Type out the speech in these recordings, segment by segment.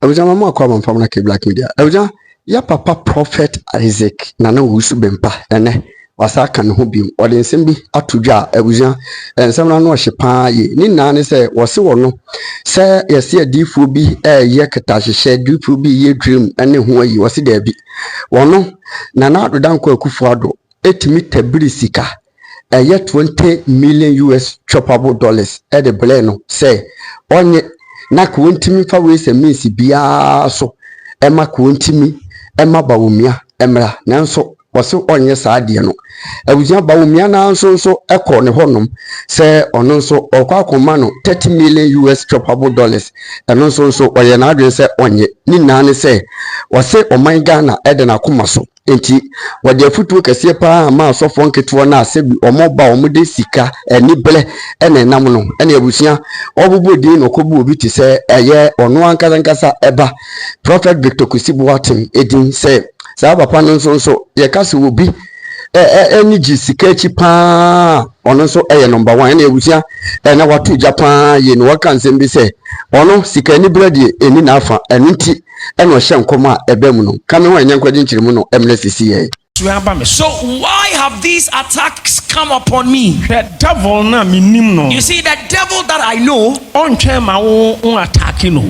Owusu mama kwa mfam na ke Black Media. Owusu ya papa prophet Isaac na Owusu Bempah ene wasa kan ho bi o de nsem bi atodwa Owusu nsem na no hye paa ye ni na ne se wose wo no se yesi adifu bi ye keta hyehyɛ adifu bi ye dream ene ho ayi wose da bi wono na adodan kwa Akufo Addo etimi tabiri sika 20 million US choppable dollars de ble no say onye na ko ntimi fa we se means bia so ema ko ntimi ema Bawumia emra nanso wose onye saa de no Owusu Bawumia na nso ekọ ne honom se ono nso okwa akoma no 30 million US choppable dollars eno nso oye na adwen se onye ni na ne se wose oman Ghana ede na akoma so enti wode afutuo kese pa ma asofo nketewo na asebi omoba omode sika eni ble ene nam no ene abusua obubu din no kobu obi ti se eye ono ankasa eba prophet Victor Kusibuatim edin se sa papa no nso ye kase obi eni ji sika chi pa ono nso eye number 1 ene abusua na watu Japan ye no waka nsem bi se ono sika ni bredi eni na afa enti eno hye nkoma ebem no kame ho enyankwadi nchirimu no emnesisi ye. So why have these attacks come upon me? The devil na minim no. You see, the devil that I know,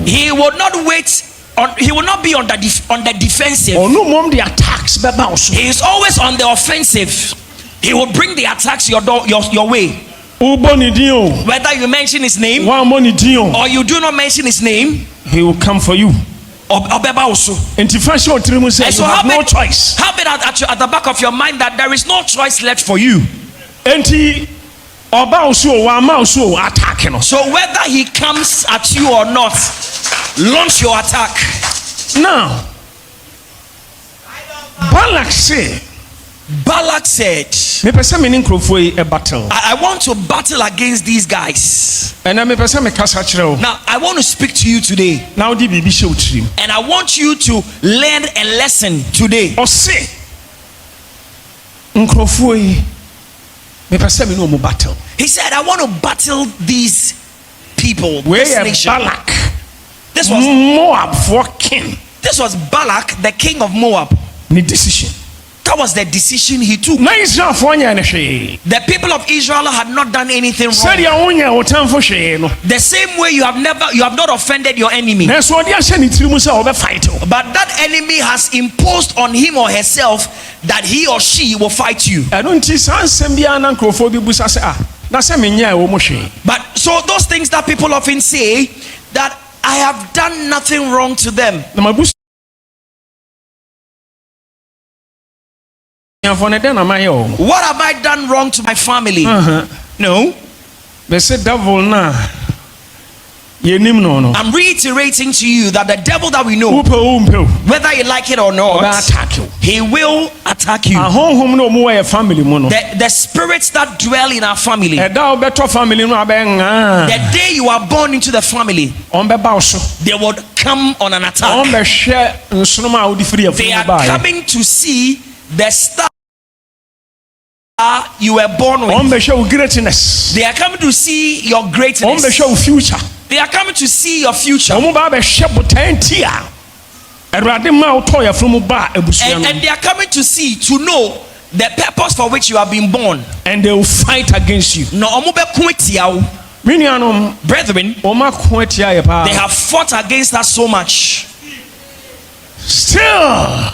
he will not wait on, he will not be on the defensive. He is always on the offensive. He will bring the attacks your way. Whether you mention his name or you do not mention his name, he will come for you. And so you have no choice. Have it at the back of your mind that there is no choice left for you. So whether he comes at you or not, launch your attack. Now, Balak said, I want to battle against these guys. Now I want to speak to you today. And I want you to learn a lesson today. He said, I want to battle these people. This nation. Balak. This was Moab for king. This was Balak, the king of Moab. Decision. That was the decision he took. The people of Israel had not done anything wrong. The same way you have not offended your enemy. But that enemy has imposed on him or herself that he or she will fight you. But so those things that people often say, that I have done nothing wrong to them. What have I done wrong to my family? No. I'm reiterating to you that the devil that we know, whether you like it or not, he will attack you. The spirits that dwell in our family, the day you are born into the family, they will come on an attack. They are coming to see the star you were born with. They are coming to see your greatness. They are coming to see your future. And they are coming to see, to know the purpose for which you have been born. And they will fight against you. Brethren, they have fought against us so much. Still.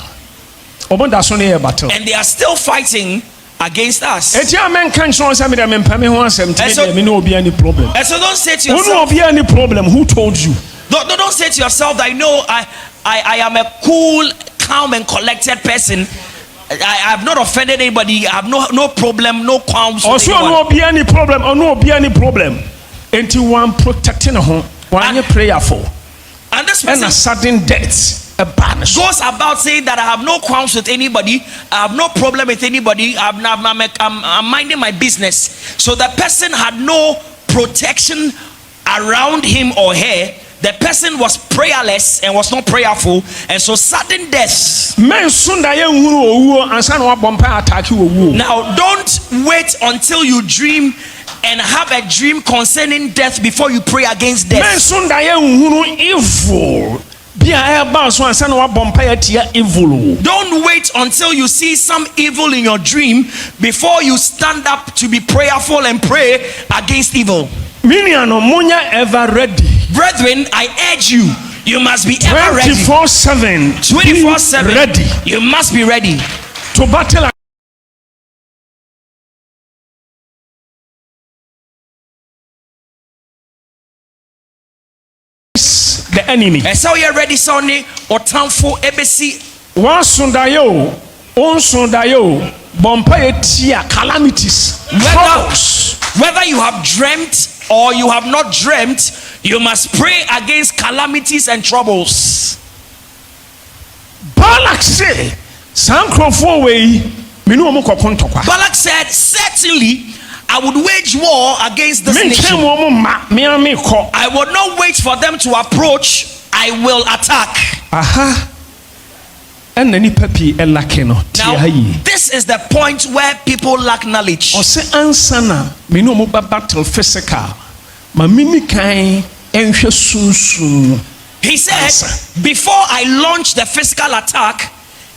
And they are still fighting against us. And so don't say to yourself, any problem. Who told you? Don't say to yourself that I am a cool, calm and collected person. I have not offended anybody. I have no problem, no qualms. Also, no be any problem, or no be any problem. Until one protecting home, one prayerful. And this person, and a sudden death goes about saying that I have no qualms with anybody, I have no problem with anybody, I'm minding my business. So the person had no protection around him or her. The person was prayerless and was not prayerful, and so sudden death. Now don't wait until you dream and have a dream concerning death before you pray against death. Don't wait until you see some evil in your dream before you stand up to be prayerful and pray against evil. Ever ready. Brethren, I urge you, you must be ever ready. 24/7. 24/7. Ready. You must be ready To battle the enemy. And so you're ready, Sonny, or Tamfo Ebesi. One sundayo, on sundayo, Bempah calamities. Whether you have dreamt or you have not dreamt, you must pray against calamities and troubles. Balak said, Balak said, certainly I would wage war against this nation. I would not wait for them to approach. I will attack. Now, this is the point where people lack knowledge. He said, before I launch the physical attack,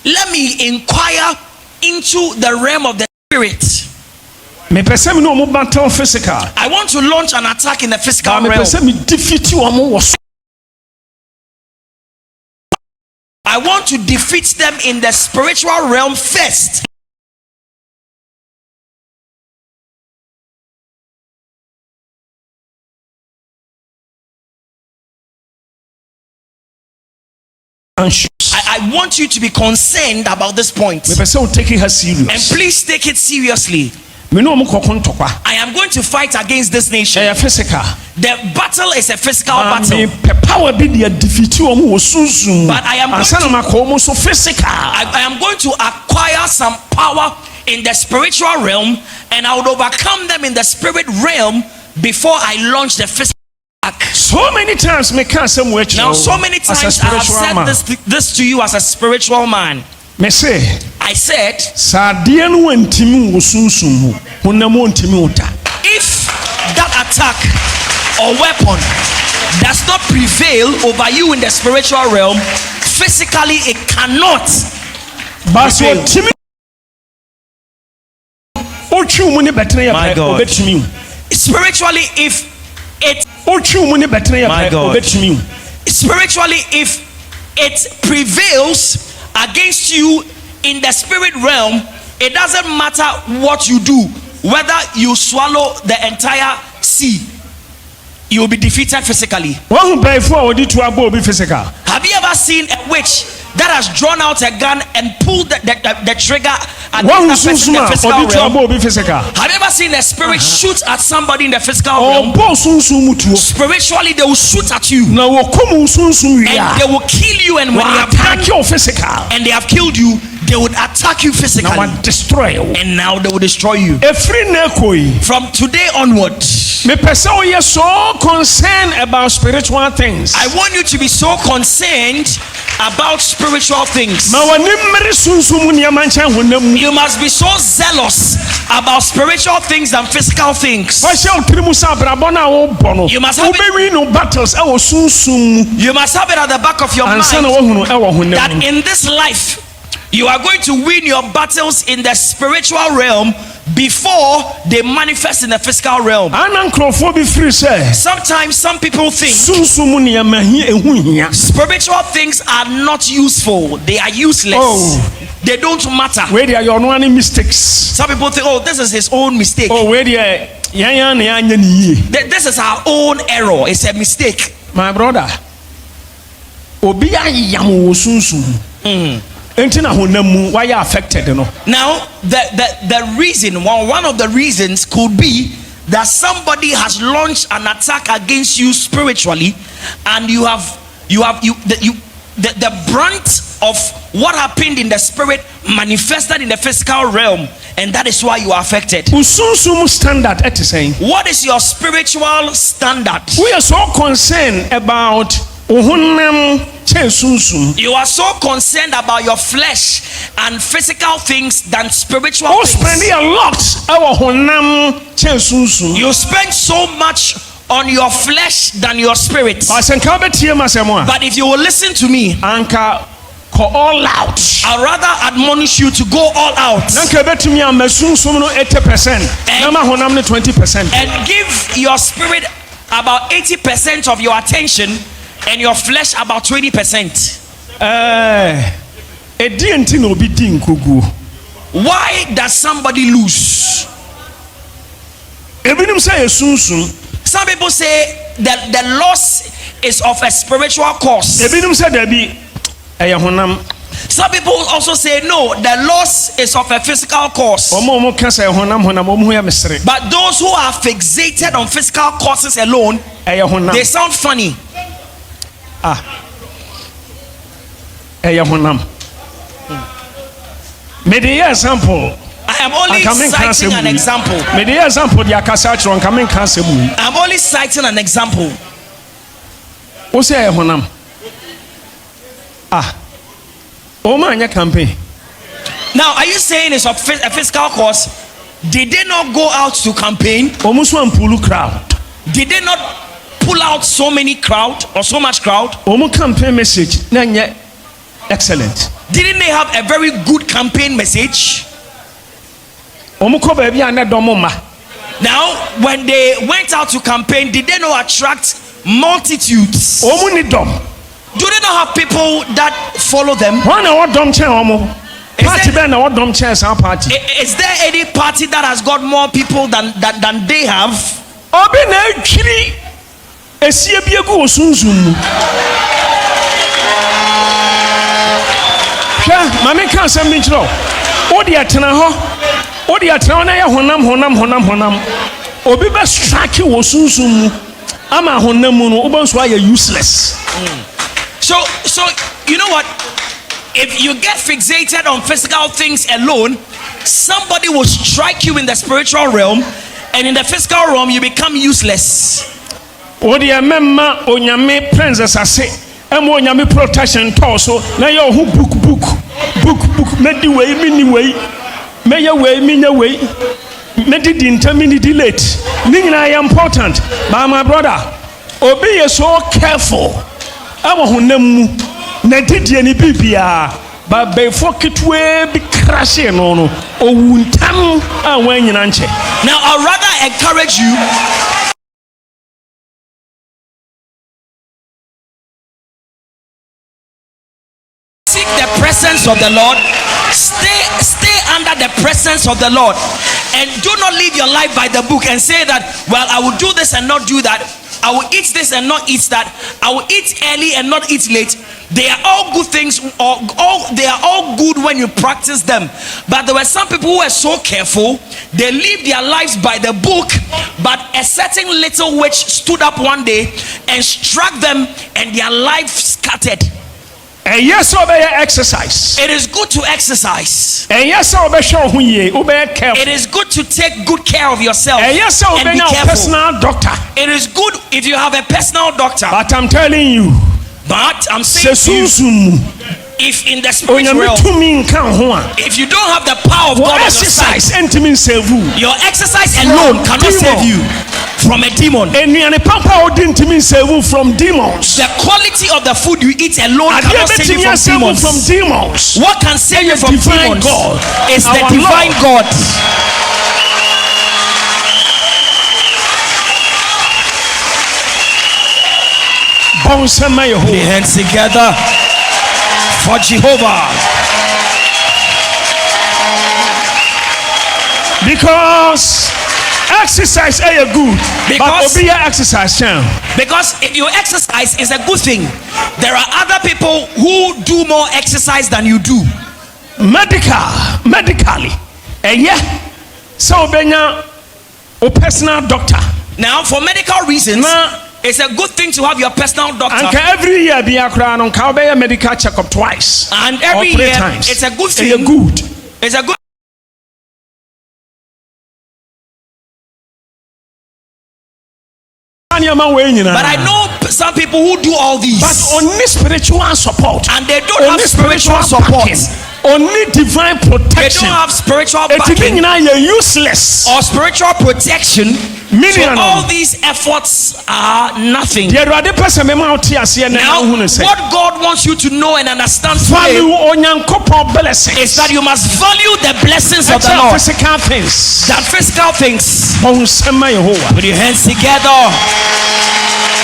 let me inquire into the realm of the spirit. I want to launch an attack in the physical realm. I want to defeat them in the spiritual realm first. I want you to be concerned about this point. And please take it seriously. I am going to fight against this nation. The battle is a physical battle. But I am going to acquire some power in the spiritual realm, and I would overcome them in the spirit realm before I launch the physical attack. So many times I have said this to you as a spiritual man. I said, if that attack or weapon does not prevail over you in the spiritual realm, physically it cannot prevail. My God. Spiritually, if it prevails against you in the spirit realm, it doesn't matter what you do, whether you swallow the entire sea, you will be defeated physically. Have you ever seen a witch that has drawn out a gun and pulled the trigger against the person in the physical realm? Have you ever seen a spirit shoot at somebody in the physical realm? Spiritually, they will shoot at you and they will kill you, and when they have done and they have killed you, they would attack you physically and now they will destroy you. From today onward, you're so concerned about spiritual things. I want you to be so concerned about spiritual things. You must be so zealous about spiritual things than physical things. You must have it at the back of your mind that in this life you are going to win your battles in the spiritual realm before they manifest in the physical realm. Sometimes some people think spiritual things are not useful, they are useless. They don't matter. Some people think, oh, this is his own mistake. This is our own error. It's a mistake. My brother, why are affected? Now the reason, one of the reasons could be that somebody has launched an attack against you spiritually, and the brunt of what happened in the spirit manifested in the physical realm, and that is why you are affected. What is your spiritual standard? We are so concerned about you are so concerned about your flesh and physical things than spiritual things. You spend so much on your flesh than your spirit. But if you will listen to me, all out. I'd rather admonish you to go all out. 80%. And give your spirit about 80% of your attention and your flesh about 20%. Why does somebody lose? Some people say that the loss is of a spiritual cause. Some people also say no, the loss is of a physical cause. But those who are fixated on physical causes alone, they sound funny. Example. I am only citing an example. I'm only citing an example. Campaign. Now, are you saying it's a physical cause? Did they not go out to campaign? Crowd. Did they not pull out so many crowd or so much crowd? Campaign message excellent. Didn't they have a very good campaign message? Now, when they went out to campaign, did they not attract multitudes? Do they not have people that follow them? Is there any party that has got more people than they have? Useless. So you know what? If you get fixated on physical things alone, somebody will strike you in the spiritual realm, and in the physical realm you become useless. Protection torso. Now you book. Medi way, mini way, maya way, minya way. Medi intermini late. Nina important. But my brother, obey so careful. Our honemu nedidi any bibia, but before kitwe be crashing no owuntam when you nanche. Now I'd rather encourage you. Seek the presence of the Lord. Stay under the presence of the Lord, and do not live your life by the book and say that, well, I will do this and not do that. I will eat this and not eat that. I will eat early and not eat late. They are all good things, they are all good when you practice them. But there were some people who were so careful, they lived their lives by the book, but a certain little witch stood up one day and struck them, and their life scattered. And yes, obey exercise. It is good to exercise. And yes, obey careful. It is good to take good care of yourself. And yes, obey personal doctor. It is good if you have a personal doctor. But I'm telling you. But I'm saying to you, if in the spiritual realm, if you don't have the power of God on your side, your exercise alone cannot save you from a demon. From demons. The quality of the food you eat alone cannot save you from demons. What can save you from demons is the divine God. Put your hands together for Jehovah. Because exercise is good. But obey exercise. Because if you exercise, it's a good thing. There are other people who do more exercise than you do. Medically. And yeah, so obey a personal doctor. Now, for medical reasons, it's a good thing to have your personal doctor. And every year be a medical checkup twice. And every year times. It's a good thing. It's a good. But I know some people who do all these, but only spiritual support, and they don't have spiritual support. only divine They protection. don't have spiritual It's backing useless. or spiritual protection. Meaning So all these efforts are nothing. Now, Now, what God wants you to know and understand today is that you must value the blessings of the Lord physical things. than physical things. Jehovah. Put your hands together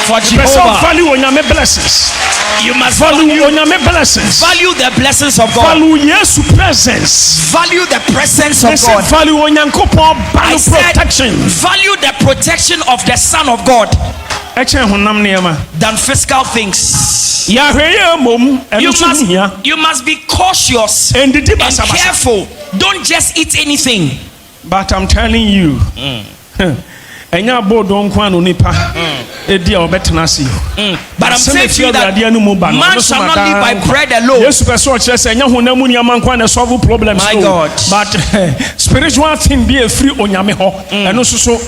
for Jehovah. Value on your blessings. You must Value on your blessings. value the blessings of God. Value Yesu presence. Value the presence of God. Value on your I said, protection. value the protection of the Son of God than physical things. You must be cautious and careful. Don't just eat anything. But I'm telling you, but I'm saying to you that man shall not live by bread alone. My God. But spiritual thing be a free onyame and also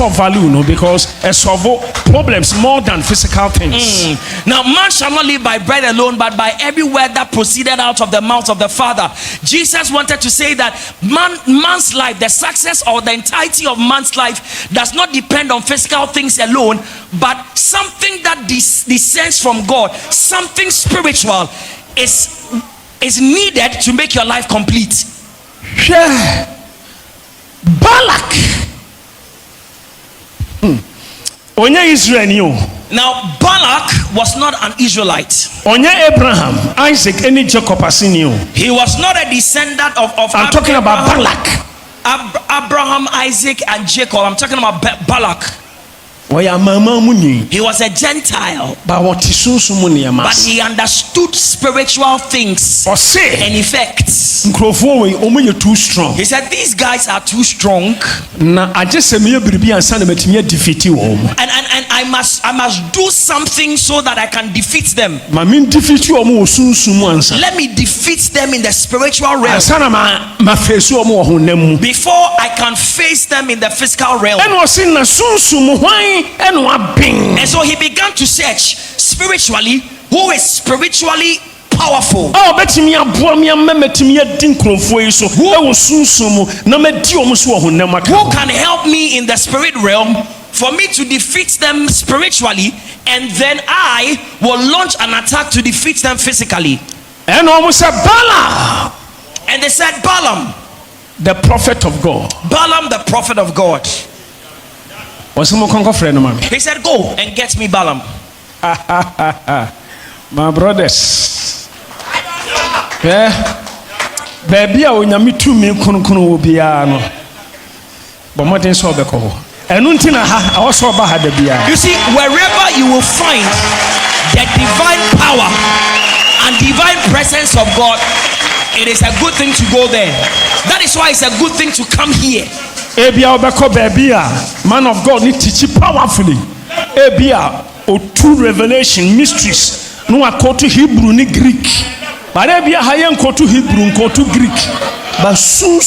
value, no, because it solve problems more than physical things. Now, man shall not live by bread alone, but by every word that proceeded out of the mouth of the Father. Jesus wanted to say that man's life, the success or the entirety of man's life, does not depend on physical things alone, but something that descends from God, something spiritual, is needed to make your life complete. Balak. Onye Israel. Now, Balak was not an Israelite. Onye Abraham, Isaac, any Jacob asinio. He was not a descendant of I'm talking about Balak. Abraham, Isaac, and Jacob. I'm talking about Balak. He was a Gentile, but he understood spiritual things and effects. Too strong. He said these guys are too strong, and I must do something so that I can defeat them. Let me defeat them in the spiritual realm before I can face them in the physical realm. And so he began to search spiritually who is spiritually powerful, who can help me in the spirit realm for me to defeat them spiritually, and then I will launch an attack to defeat them physically. And almost said Balaam, and they said Balaam, the prophet of God. Balaam, the prophet of God. He said, go and get me Balaam. My brothers, baby, I will meet to me. Will be but more than so. You see, wherever you will find the divine power and divine presence of God, it is a good thing to go there. That is why it's a good thing to come here. Man of God need to teach powerfully. Or two revelation mysteries. No, I go to Hebrew ni Greek. But I go to Hebrew, go to Greek. But soon.